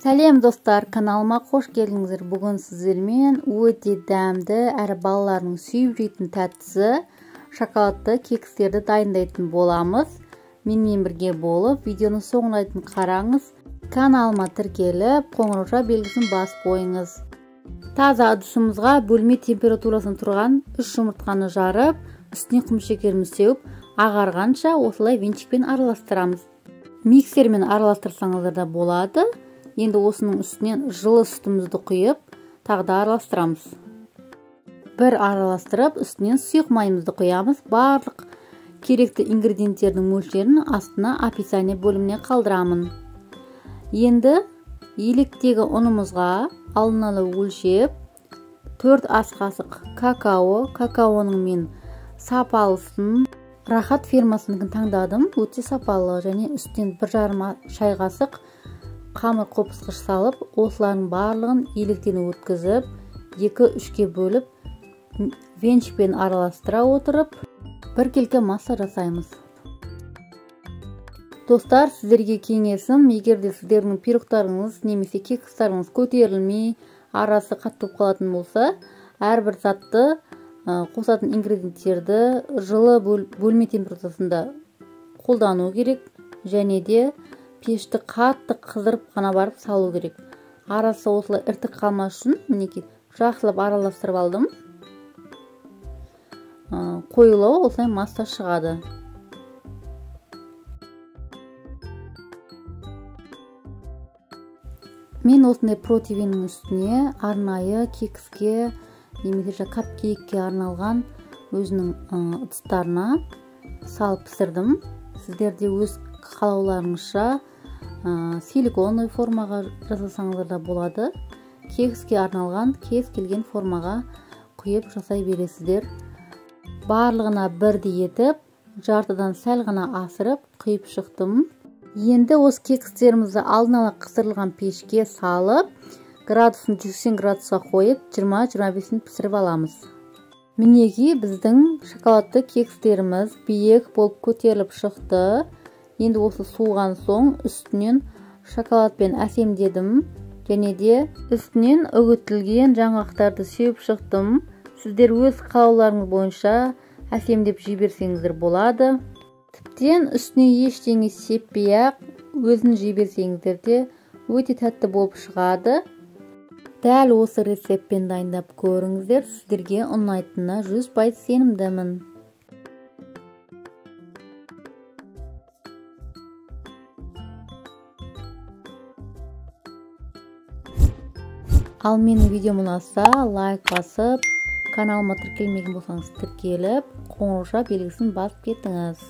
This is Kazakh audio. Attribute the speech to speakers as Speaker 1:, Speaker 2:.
Speaker 1: Сәлем достар, каналыма қош келдіңіздер. Бүгін сіздермен өте дәмді әрі балалардың сүйіп жейтін тәттісі шоколадты кекстерді дайындайтын боламыз. Менімен бірге болып, видеоны соңына дейін қараңыз. Каналыма тіркеліп, қоңырауша белгісін басып қойыңыз. Таза ыдысымызға бөлме температурасында тұрған 3 жұмыртқаны жарып, үстіне құмшекеріміз сеуіп, ағарғанша осылай венчикпен араластырамыз. Миксермен араластырсаңыздар да болады. Енді осының үстінен жылы сүтімізді құйып, тағы да араластырамыз. Бір араластырып, үстінен сұйық майымызды құямыз. Барлық керекті ингредиенттердің мөлшерін астына описание бөліміне қалдырамын. Енді електегі ұнымызға алдын ала өлшеп 4 ас қасық какаоның мен сапалысын Рахат фирмасының таңдадым. Өте сапалы және үстінен 1,5 шай қасық қамыр қопсқыш салып, осылардың барлығын електен өткізіп, 2-3-ке бөліп, венчикпен араластыра отырып, бір келке масса жасаймыз. Достар, сіздерге кеңесім, егерде сіздердің пирогтарыңыз немесе кекстарыңыз көтерілмей, арасы қатып қалатын болса, әрбір затты қосатын ингредиенттерді жылы бөлме температурасында қолдану керек, және де пешті қатты қыздырып қана барып салу керек. Арасы осылай іртік қалмас үшін мінекей жақсылап араластырып алдым. Қоюлау осылай масса шығады. Мен осындай протеиннің үстіне арнайы кекске немесе капкейкке арналған өзінің ыдыстарына салып пісірдім. Сіздерде өз қалауларыңызша силиконовый формаға жасасаңыздар да болады. Кекске арналған кез келген формаға құйып жасай бересіздер. Барлығына бірдей етіп, жартыдан сәл ғана асырып құйып шықтым. Енді осы кекстерімізді алдын ала қыздырылған пешке салып, градусын 180 градусқа қойып, 20-25 минут пісіріп аламыз. Мінеки біздің шоколадты кекстеріміз биік болып көтеріліп шықты. Енді осы суыған соң үстінен шоколадпен әсемдедім, және де үстінен үгітілген жаңғақтарды сеуіп шықтым. Сіздер өз қалауларыңыз бойынша әсемдеп жіберсеңіздер болады. Тіптен үстіне ештеңе сеппей-ақ өзін жіберсеңіздер де өте тәтті болып шығады. Дәл осы рецептпен дайындап көріңіздер, сіздерге ұнайтынына 100% сенімдімін. Ал менің видеом ұнаса, лайк басып, каналыма тіркелмеген болсаңыз тіркеліп, қоңырауша белгісін басып кетіңіз.